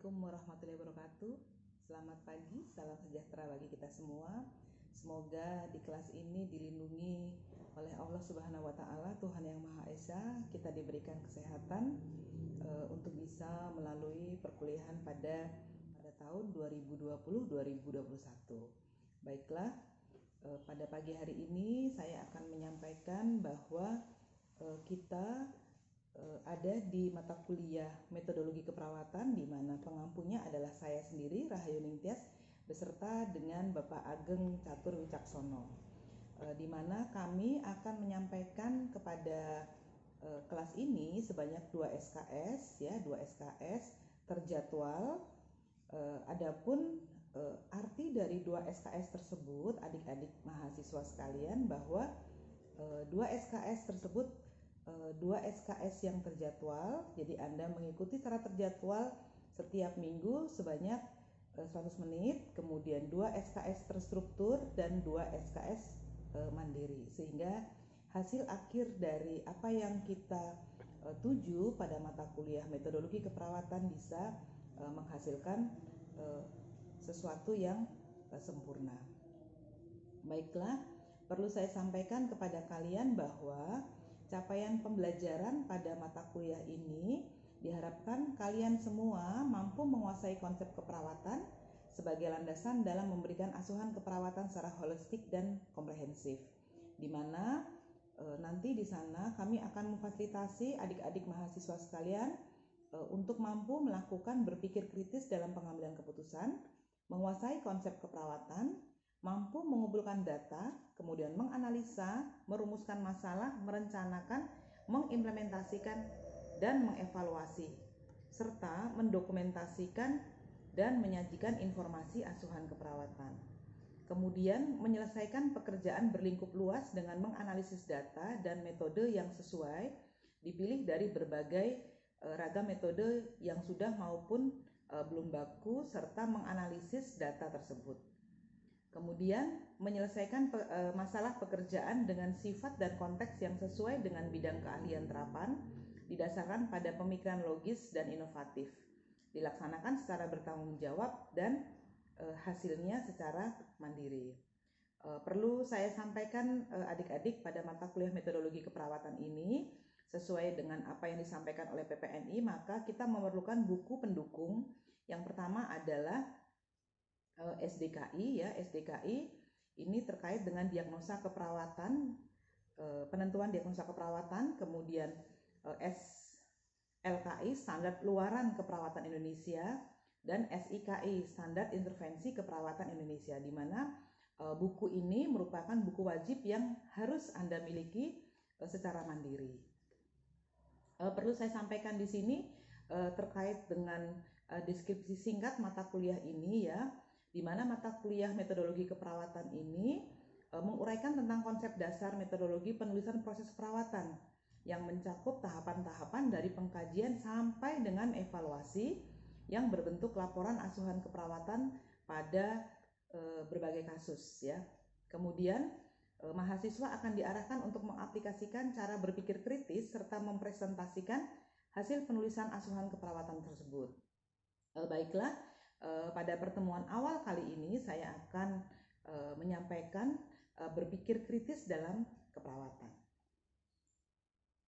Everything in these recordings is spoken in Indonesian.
Assalamualaikum warahmatullahi wabarakatuh. Selamat pagi, salam sejahtera bagi kita semua. Semoga di kelas ini dilindungi oleh Allah Subhanahu wa Ta'ala, Tuhan yang Maha Esa. Kita diberikan kesehatan untuk bisa melalui perkuliahan pada tahun 2020-2021. Baiklah, pada pagi hari ini saya akan menyampaikan bahwa kita ada di mata kuliah metodologi keperawatan, di mana pengampunya adalah saya sendiri, Rahayu Ningtyas, beserta dengan Bapak Ageng Catur Wicaksono, di mana kami akan menyampaikan kepada kelas ini sebanyak 2 SKS, ya, 2 SKS terjadwal. Adapun arti dari 2 SKS tersebut, adik-adik mahasiswa sekalian, bahwa 2 SKS tersebut 2 SKS yang terjadwal. Jadi Anda mengikuti secara terjadwal setiap minggu sebanyak 100 menit, kemudian 2 SKS terstruktur dan 2 SKS mandiri, sehingga hasil akhir dari apa yang kita tuju pada mata kuliah metodologi keperawatan bisa menghasilkan sesuatu yang sempurna. Baiklah, perlu saya sampaikan kepada kalian bahwa capaian pembelajaran pada mata kuliah ini diharapkan kalian semua mampu menguasai konsep keperawatan sebagai landasan dalam memberikan asuhan keperawatan secara holistik dan komprehensif, di mana nanti di sana kami akan memfasilitasi adik-adik mahasiswa sekalian untuk mampu melakukan berpikir kritis dalam pengambilan keputusan, menguasai konsep keperawatan, mampu mengumpulkan data, kemudian menganalisa, merumuskan masalah, merencanakan, mengimplementasikan, dan mengevaluasi, serta mendokumentasikan dan menyajikan informasi asuhan keperawatan. Kemudian menyelesaikan pekerjaan berlingkup luas dengan menganalisis data dan metode yang sesuai, dipilih dari berbagai ragam metode yang sudah maupun belum baku, serta menganalisis data tersebut. Kemudian menyelesaikan masalah pekerjaan dengan sifat dan konteks yang sesuai dengan bidang keahlian terapan, didasarkan pada pemikiran logis dan inovatif, dilaksanakan secara bertanggung jawab dan hasilnya secara mandiri. Perlu saya sampaikan adik-adik, pada mata kuliah metodologi keperawatan ini, sesuai dengan apa yang disampaikan oleh PPNI, maka kita memerlukan buku pendukung. Yang pertama adalah SDKI, ya. SDKI ini terkait dengan diagnosa keperawatan, penentuan diagnosa keperawatan, kemudian SLKI, standar luaran keperawatan Indonesia, dan SIKI, standar intervensi keperawatan Indonesia, di mana buku ini merupakan buku wajib yang harus Anda miliki secara mandiri. Perlu saya sampaikan di sini terkait dengan deskripsi singkat mata kuliah ini, ya, di mana mata kuliah metodologi keperawatan ini menguraikan tentang konsep dasar metodologi penulisan proses perawatan yang mencakup tahapan-tahapan dari pengkajian sampai dengan evaluasi yang berbentuk laporan asuhan keperawatan pada berbagai kasus, ya. Kemudian mahasiswa akan diarahkan untuk mengaplikasikan cara berpikir kritis serta mempresentasikan hasil penulisan asuhan keperawatan tersebut. Baiklah, pada pertemuan awal kali ini saya akan menyampaikan berpikir kritis dalam keperawatan.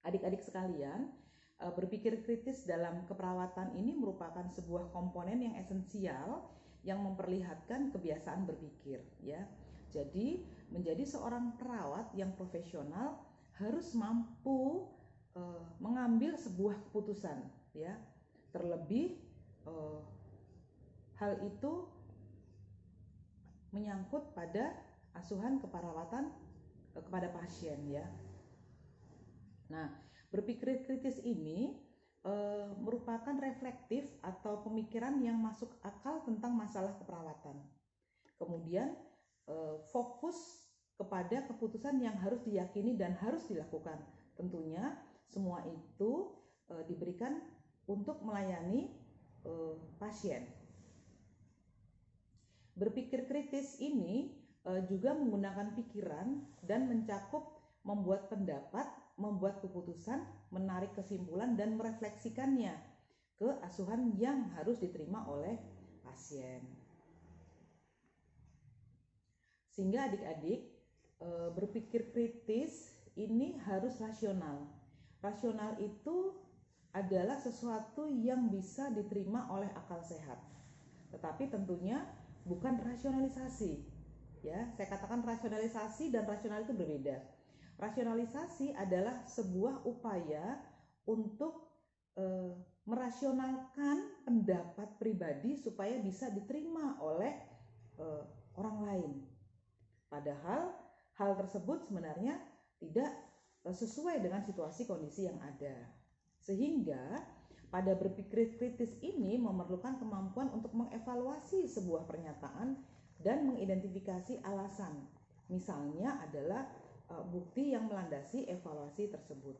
Adik-adik sekalian, berpikir kritis dalam keperawatan ini merupakan sebuah komponen yang esensial yang memperlihatkan kebiasaan berpikir, ya. Jadi menjadi seorang perawat yang profesional harus mampu mengambil sebuah keputusan, ya. Terlebih hal itu menyangkut pada asuhan keperawatan kepada pasien, ya. Nah, berpikir kritis ini merupakan reflektif atau pemikiran yang masuk akal tentang masalah keperawatan. Kemudian fokus kepada keputusan yang harus diyakini dan harus dilakukan. Tentunya semua itu diberikan untuk melayani pasien. Berpikir kritis ini juga menggunakan pikiran dan mencakup membuat pendapat, membuat keputusan, menarik kesimpulan, dan merefleksikannya ke asuhan yang harus diterima oleh pasien. Sehingga adik-adik berpikir kritis ini harus rasional. Rasional itu adalah sesuatu yang bisa diterima oleh akal sehat. Tetapi tentunya bukan rasionalisasi. Ya, saya katakan rasionalisasi dan rasional itu berbeda. Rasionalisasi adalah sebuah upaya untuk merasionalkan pendapat pribadi supaya bisa diterima oleh orang lain. Padahal hal tersebut sebenarnya tidak sesuai dengan situasi kondisi yang ada. Sehingga pada berpikir kritis ini memerlukan kemampuan untuk mengevaluasi sebuah pernyataan dan mengidentifikasi alasan. Misalnya adalah bukti yang melandasi evaluasi tersebut.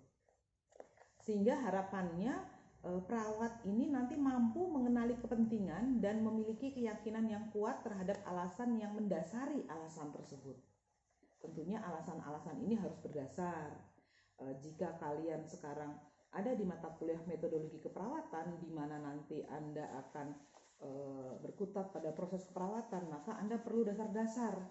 Sehingga harapannya perawat ini nanti mampu mengenali kepentingan dan memiliki keyakinan yang kuat terhadap alasan yang mendasari alasan tersebut. Tentunya alasan-alasan ini harus berdasar. Jika kalian sekarang ada di mata kuliah metodologi keperawatan di mana nanti Anda akan berkutat pada proses keperawatan, maka Anda perlu dasar-dasar.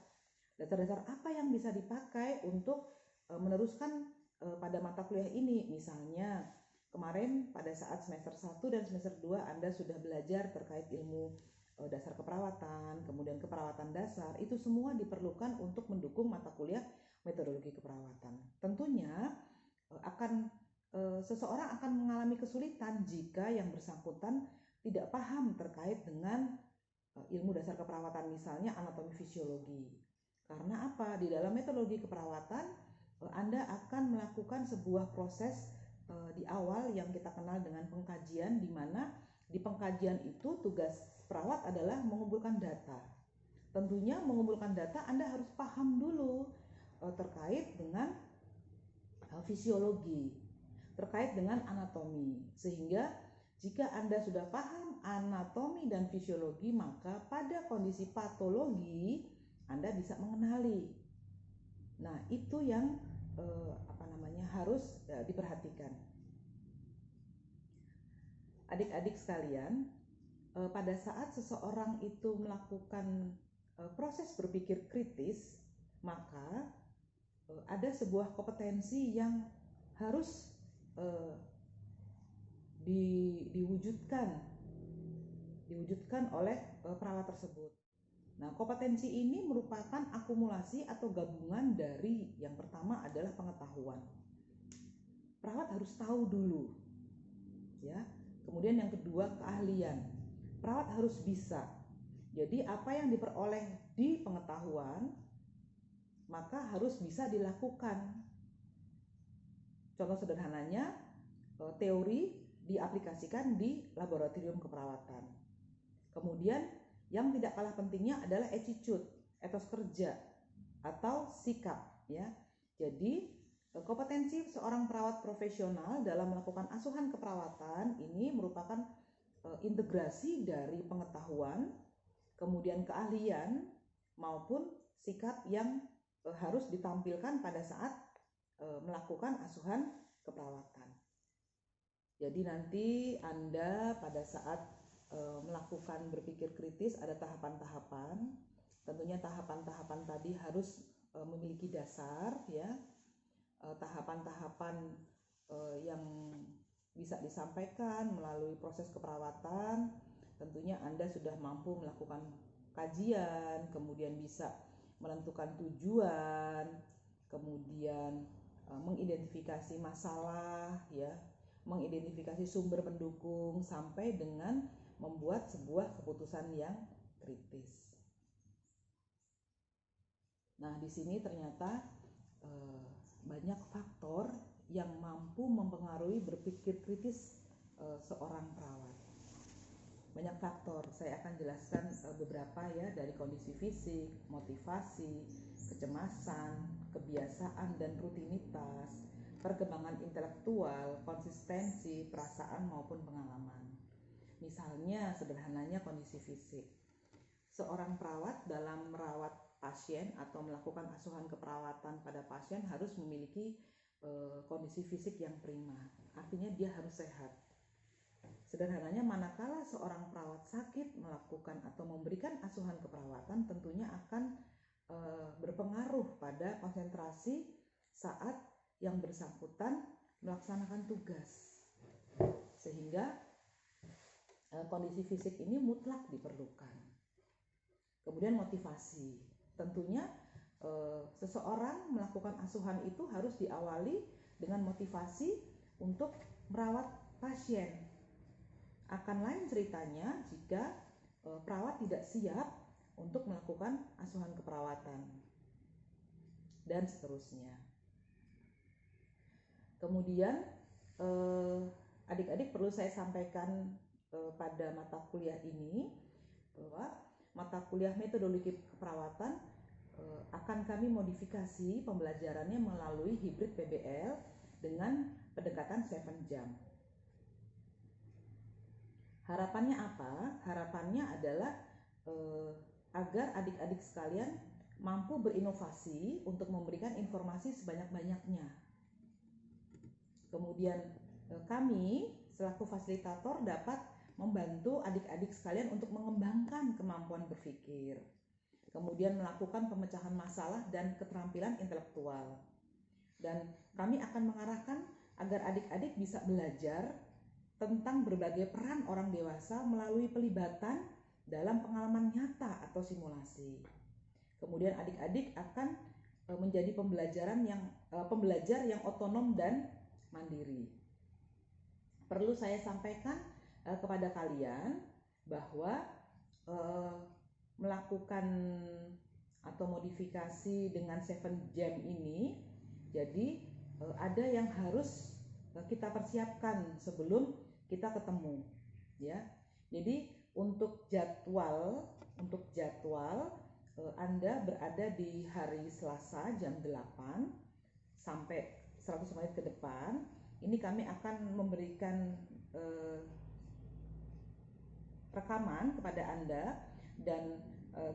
Dasar-dasar apa yang bisa dipakai untuk meneruskan pada mata kuliah ini. Misalnya kemarin pada saat semester 1 dan semester 2 Anda sudah belajar terkait ilmu dasar keperawatan, kemudian keperawatan dasar, itu semua diperlukan untuk mendukung mata kuliah metodologi keperawatan. Tentunya seseorang akan mengalami kesulitan jika yang bersangkutan tidak paham terkait dengan ilmu dasar keperawatan, misalnya anatomi fisiologi. Karena apa? Di dalam metodologi keperawatan Anda akan melakukan sebuah proses di awal yang kita kenal dengan pengkajian, di mana di pengkajian itu tugas perawat adalah mengumpulkan data. Tentunya mengumpulkan data Anda harus paham dulu terkait dengan fisiologi, terkait dengan anatomi. Sehingga jika Anda sudah paham anatomi dan fisiologi, maka pada kondisi patologi Anda bisa mengenali. Nah, itu yang harus diperhatikan. Adik-adik sekalian, pada saat seseorang itu melakukan proses berpikir kritis, maka ada sebuah kompetensi yang harus diwujudkan oleh perawat tersebut. Nah, kompetensi ini merupakan akumulasi atau gabungan dari yang pertama adalah pengetahuan. Perawat harus tahu dulu, ya. Kemudian yang kedua keahlian. Perawat harus bisa. Jadi apa yang diperoleh di pengetahuan maka harus bisa dilakukan. Contoh sederhananya, teori diaplikasikan di laboratorium keperawatan. Kemudian yang tidak kalah pentingnya adalah attitude, etos kerja atau sikap, ya. Jadi kompetensi seorang perawat profesional dalam melakukan asuhan keperawatan ini merupakan integrasi dari pengetahuan, kemudian keahlian maupun sikap yang harus ditampilkan pada saat melakukan asuhan keperawatan. Jadi nanti Anda pada saat melakukan berpikir kritis ada tahapan-tahapan. Tentunya tahapan-tahapan tadi harus memiliki dasar, ya. Tahapan-tahapan yang bisa disampaikan melalui proses keperawatan. Tentunya Anda sudah mampu melakukan kajian, kemudian bisa menentukan tujuan, kemudian mengidentifikasi masalah, ya, mengidentifikasi sumber pendukung sampai dengan membuat sebuah keputusan yang kritis. Nah, di sini ternyata banyak faktor yang mampu mempengaruhi berpikir kritis seorang perawat. Banyak faktor, saya akan jelaskan beberapa, ya, dari kondisi fisik, motivasi, kecemasan, kebiasaan dan rutinitas, perkembangan intelektual, konsistensi, perasaan maupun pengalaman. Misalnya sederhananya kondisi fisik. Seorang perawat dalam merawat pasien atau melakukan asuhan keperawatan pada pasien harus memiliki kondisi fisik yang prima. Artinya dia harus sehat. Sederhananya, manakala seorang perawat sakit melakukan atau memberikan asuhan keperawatan, tentunya akan berpengaruh pada konsentrasi saat yang bersangkutan melaksanakan tugas, sehingga kondisi fisik ini mutlak diperlukan. Kemudian motivasi, tentunya seseorang melakukan asuhan itu harus diawali dengan motivasi untuk merawat pasien. Akan lain ceritanya jika perawat tidak siap untuk melakukan asuhan keperawatan, dan seterusnya. Kemudian adik-adik perlu saya sampaikan pada mata kuliah ini bahwa mata kuliah metodologi keperawatan akan kami modifikasi pembelajarannya melalui hybrid PBL dengan pendekatan 7 jam. Harapannya apa? Harapannya adalah agar adik-adik sekalian mampu berinovasi untuk memberikan informasi sebanyak-banyaknya. Kemudian kami selaku fasilitator dapat membantu adik-adik sekalian untuk mengembangkan kemampuan berpikir, kemudian melakukan pemecahan masalah dan keterampilan intelektual. Dan kami akan mengarahkan agar adik-adik bisa belajar tentang berbagai peran orang dewasa melalui pelibatan dalam pengalaman nyata atau simulasi. Kemudian adik-adik akan menjadi pembelajar yang otonom dan mandiri. Perlu saya sampaikan kepada kalian bahwa melakukan atau modifikasi dengan 7 jam ini, jadi ada yang harus kita persiapkan sebelum kita ketemu, ya. Jadi untuk jadwal Anda berada di hari Selasa jam 8 sampai 100 menit ke depan. Ini kami akan memberikan rekaman kepada Anda dan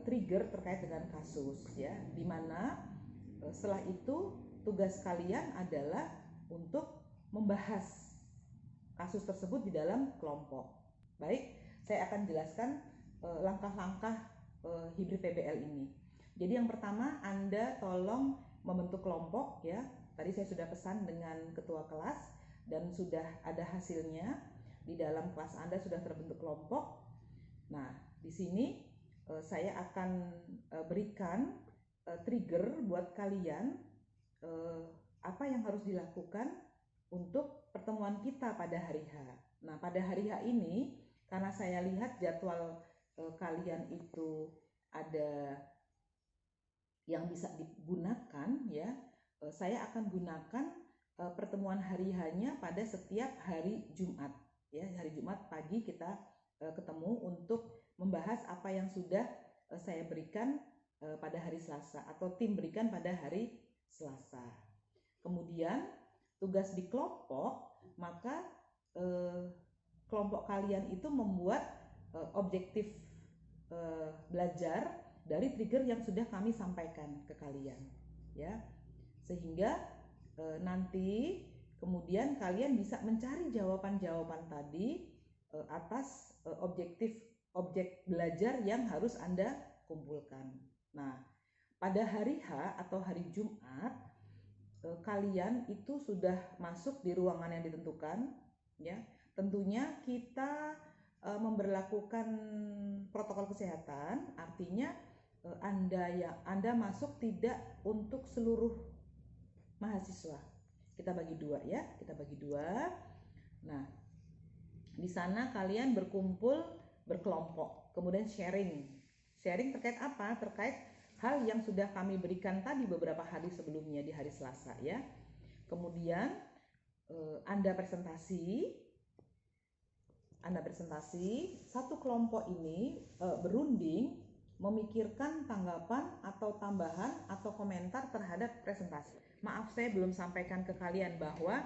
trigger terkait dengan kasus, ya, dimana setelah itu tugas kalian adalah untuk membahas kasus tersebut di dalam kelompok. Baik, saya akan jelaskan langkah-langkah hybrid PBL ini. Jadi yang pertama, Anda tolong membentuk kelompok, ya. Tadi saya sudah pesan dengan ketua kelas dan sudah ada hasilnya. Di dalam kelas Anda sudah terbentuk kelompok. Nah, di sini saya akan berikan trigger buat kalian apa yang harus dilakukan untuk pertemuan kita pada hari H. Nah, pada hari H ini, karena saya lihat jadwal kalian itu ada yang bisa digunakan, ya, saya akan gunakan pertemuan hari H-nya pada setiap hari Jumat, ya. Hari Jumat pagi kita ketemu untuk membahas apa yang sudah saya berikan pada hari Selasa atau tim berikan pada hari Selasa. Kemudian tugas di kelompok, maka kelompok kalian itu membuat objektif belajar dari trigger yang sudah kami sampaikan ke kalian, ya, sehingga nanti kemudian kalian bisa mencari jawaban-jawaban tadi atas objek belajar yang harus Anda kumpulkan. Nah, pada hari H atau hari Jumat kalian itu sudah masuk di ruangan yang ditentukan, ya. Tentunya kita memberlakukan protokol kesehatan, artinya Anda masuk tidak untuk seluruh mahasiswa. Kita bagi dua, ya, kita bagi dua. Nah, di sana kalian berkumpul berkelompok, kemudian sharing terkait apa? Terkait hal yang sudah kami berikan tadi beberapa hari sebelumnya di hari Selasa, ya. Kemudian Anda presentasi, satu kelompok ini berunding memikirkan tanggapan atau tambahan atau komentar terhadap presentasi. Maaf, saya belum sampaikan ke kalian bahwa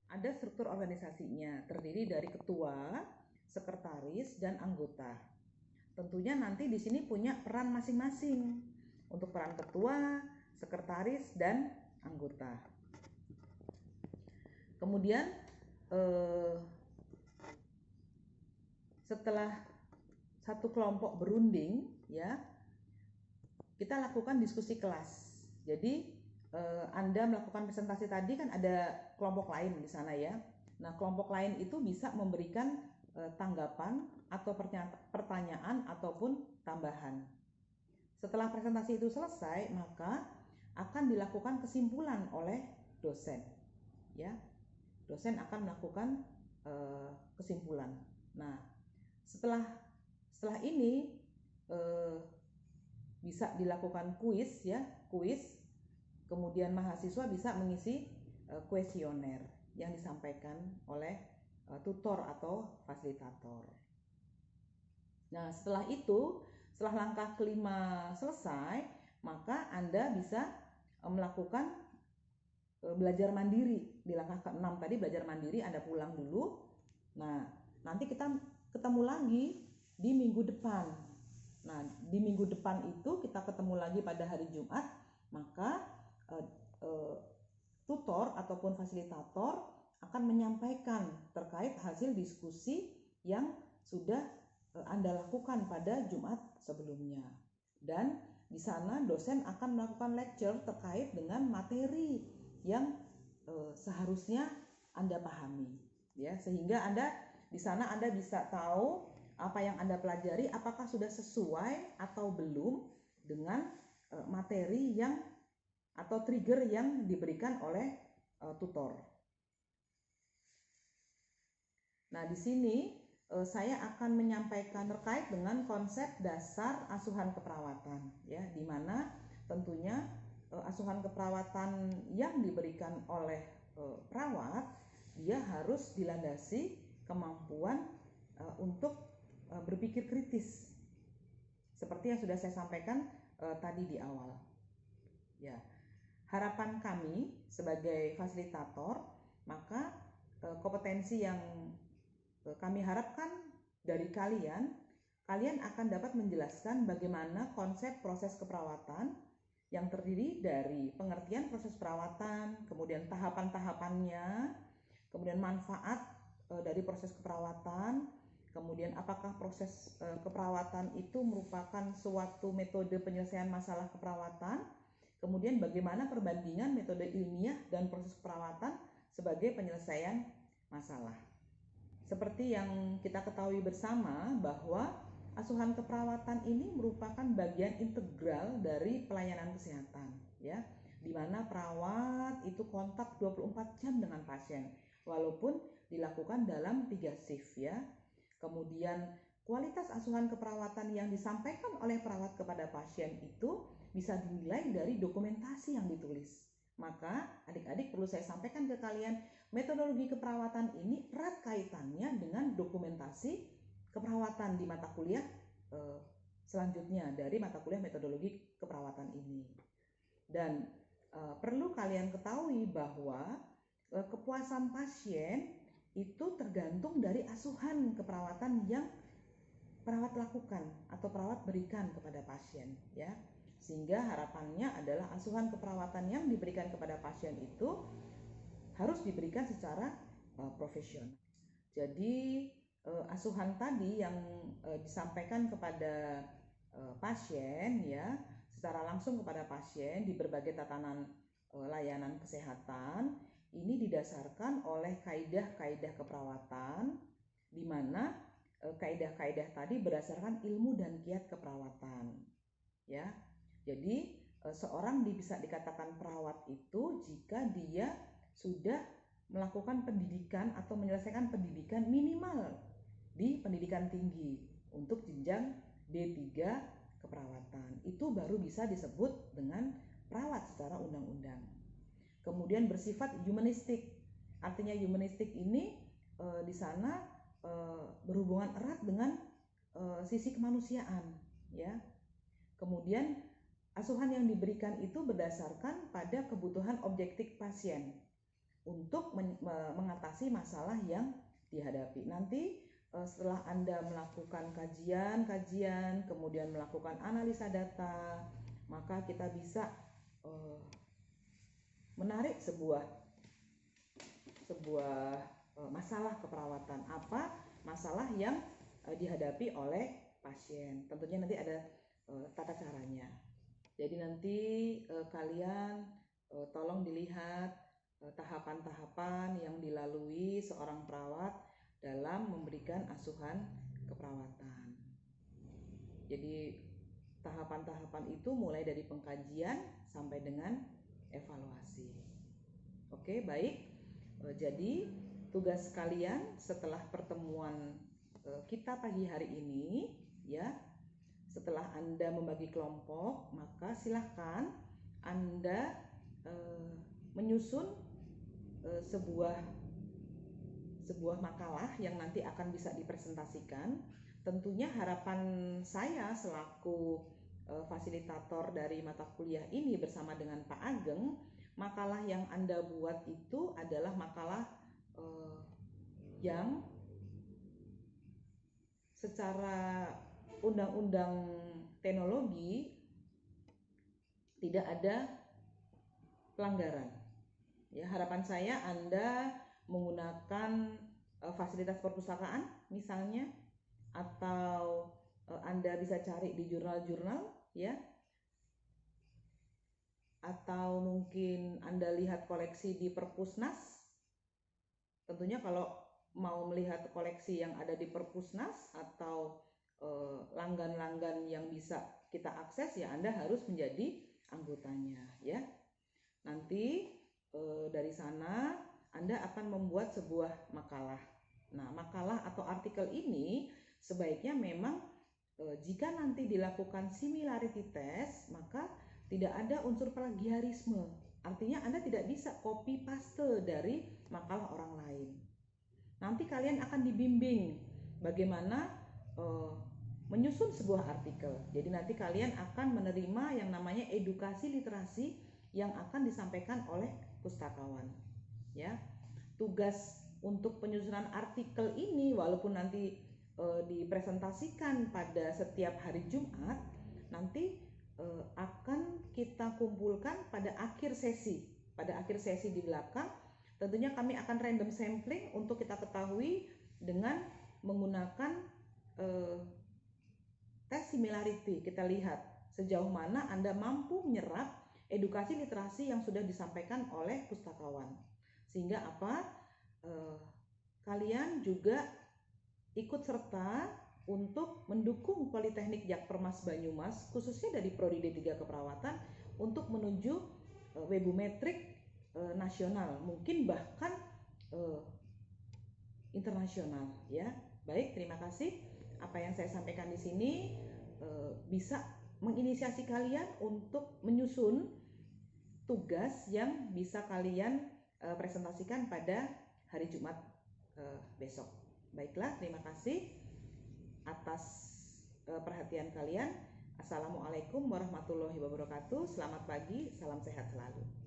ada struktur organisasinya, terdiri dari ketua, sekretaris, dan anggota. Tentunya nanti di sini punya peran masing-masing untuk peran ketua, sekretaris, dan anggota. Kemudian setelah satu kelompok berunding ya, kita lakukan diskusi kelas. Jadi Anda melakukan presentasi tadi kan ada kelompok lain di sana ya. Nah, kelompok lain itu bisa memberikan tanggapan atau pertanyaan ataupun tambahan. Setelah presentasi itu selesai, maka akan dilakukan kesimpulan oleh dosen. Ya, dosen akan melakukan kesimpulan. Nah, setelah ini bisa dilakukan kuis ya, kuis. Kemudian mahasiswa bisa mengisi kuesioner yang disampaikan oleh tutor atau fasilitator. Nah, setelah itu, setelah langkah kelima selesai, maka Anda bisa melakukan belajar mandiri. Di langkah ke-6 tadi belajar mandiri, Anda pulang dulu. Nah, nanti kita ketemu lagi di minggu depan. Nah, di minggu depan itu kita ketemu lagi pada hari Jumat, maka tutor ataupun fasilitator akan menyampaikan terkait hasil diskusi yang sudah Anda lakukan pada Jumat sebelumnya. Dan di sana dosen akan melakukan lecture terkait dengan materi yang seharusnya Anda pahami, ya, sehingga Anda di sana Anda bisa tahu apa yang Anda pelajari apakah sudah sesuai atau belum dengan materi yang atau trigger yang diberikan oleh tutor. Nah, di sini saya akan menyampaikan terkait dengan konsep dasar asuhan keperawatan, ya, di mana tentunya asuhan keperawatan yang diberikan oleh perawat dia harus dilandasi kemampuan untuk berpikir kritis, seperti yang sudah saya sampaikan tadi di awal. Ya, harapan kami sebagai fasilitator, maka kompetensi yang kami harapkan dari kalian akan dapat menjelaskan bagaimana konsep proses keperawatan yang terdiri dari pengertian proses perawatan, kemudian tahapan-tahapannya, kemudian manfaat dari proses keperawatan, kemudian apakah proses keperawatan itu merupakan suatu metode penyelesaian masalah keperawatan, kemudian bagaimana perbandingan metode ilmiah dan proses perawatan sebagai penyelesaian masalah. Seperti yang kita ketahui bersama bahwa asuhan keperawatan ini merupakan bagian integral dari pelayanan kesehatan, ya, di mana perawat itu kontak 24 jam dengan pasien, walaupun dilakukan dalam 3 shift, ya. Kemudian kualitas asuhan keperawatan yang disampaikan oleh perawat kepada pasien itu bisa dinilai dari dokumentasi yang ditulis. Maka adik-adik perlu saya sampaikan ke kalian, metodologi keperawatan ini erat kaitannya dengan dokumentasi keperawatan di mata kuliah selanjutnya dari mata kuliah metodologi keperawatan ini. Dan perlu kalian ketahui bahwa kepuasan pasien itu tergantung dari asuhan keperawatan yang perawat lakukan atau perawat berikan kepada pasien, ya. Sehingga harapannya adalah asuhan keperawatan yang diberikan kepada pasien itu harus diberikan secara profesional. Jadi asuhan tadi yang disampaikan kepada pasien, ya, secara langsung kepada pasien di berbagai tatanan layanan kesehatan ini didasarkan oleh kaidah-kaidah keperawatan, di mana kaidah-kaidah tadi berdasarkan ilmu dan kiat keperawatan, ya. Jadi seorang bisa dikatakan perawat itu jika dia sudah melakukan pendidikan atau menyelesaikan pendidikan minimal di pendidikan tinggi untuk jenjang D3 keperawatan. Itu baru bisa disebut dengan perawat secara undang-undang. Kemudian bersifat humanistik. Artinya humanistik ini di sana berhubungan erat dengan sisi kemanusiaan, ya. Kemudian asuhan yang diberikan itu berdasarkan pada kebutuhan objektif pasien untuk mengatasi masalah yang dihadapi. Nanti setelah Anda melakukan kajian, kemudian melakukan analisa data, maka kita bisa menarik sebuah masalah keperawatan. Apa masalah yang dihadapi oleh pasien. Tentunya nanti ada tata caranya. Jadi nanti kalian tolong dilihat tahapan-tahapan yang dilalui seorang perawat dalam memberikan asuhan keperawatan. Jadi tahapan-tahapan itu mulai dari pengkajian sampai dengan evaluasi. Oke, baik. Jadi tugas kalian setelah pertemuan kita pagi hari ini, ya, setelah Anda membagi kelompok, maka silahkan Anda menyusun sebuah makalah yang nanti akan bisa dipresentasikan. Tentunya harapan saya selaku fasilitator dari mata kuliah ini bersama dengan Pak Ageng, makalah yang Anda buat itu adalah makalah yang secara undang-undang teknologi tidak ada pelanggaran. Ya, harapan saya Anda menggunakan fasilitas perpustakaan misalnya, atau Anda bisa cari di jurnal-jurnal, ya, atau mungkin Anda lihat koleksi di Perpusnas. Tentunya kalau mau melihat koleksi yang ada di Perpusnas atau langgan-langgan yang bisa kita akses, ya Anda harus menjadi anggotanya, ya. Nanti dari sana Anda akan membuat sebuah makalah. Nah, makalah atau artikel ini sebaiknya memang jika nanti dilakukan similarity test, maka tidak ada unsur plagiarisme. Artinya Anda tidak bisa copy paste dari makalah orang lain. Nanti kalian akan dibimbing bagaimana menyusun sebuah artikel. Jadi nanti kalian akan menerima yang namanya edukasi literasi yang akan disampaikan oleh pustakawan. Ya, tugas untuk penyusunan artikel ini walaupun nanti dipresentasikan pada setiap hari Jumat, nanti akan kita kumpulkan pada akhir sesi. Pada akhir sesi di belakang, tentunya kami akan random sampling untuk kita ketahui dengan menggunakan tes similarity. Kita lihat sejauh mana Anda mampu menyerap edukasi literasi yang sudah disampaikan oleh pustakawan. Sehingga apa? Kalian juga ikut serta untuk mendukung Politeknik Jakpermas Banyumas, khususnya dari Prodi D3 Keperawatan, untuk menuju webometrik nasional, mungkin bahkan internasional, ya. Baik, terima kasih. Apa yang saya sampaikan di sini bisa menginisiasi kalian untuk menyusun tugas yang bisa kalian presentasikan pada hari Jumat besok. Baiklah, terima kasih atas perhatian kalian. Assalamualaikum warahmatullahi wabarakatuh. Selamat pagi, salam sehat selalu.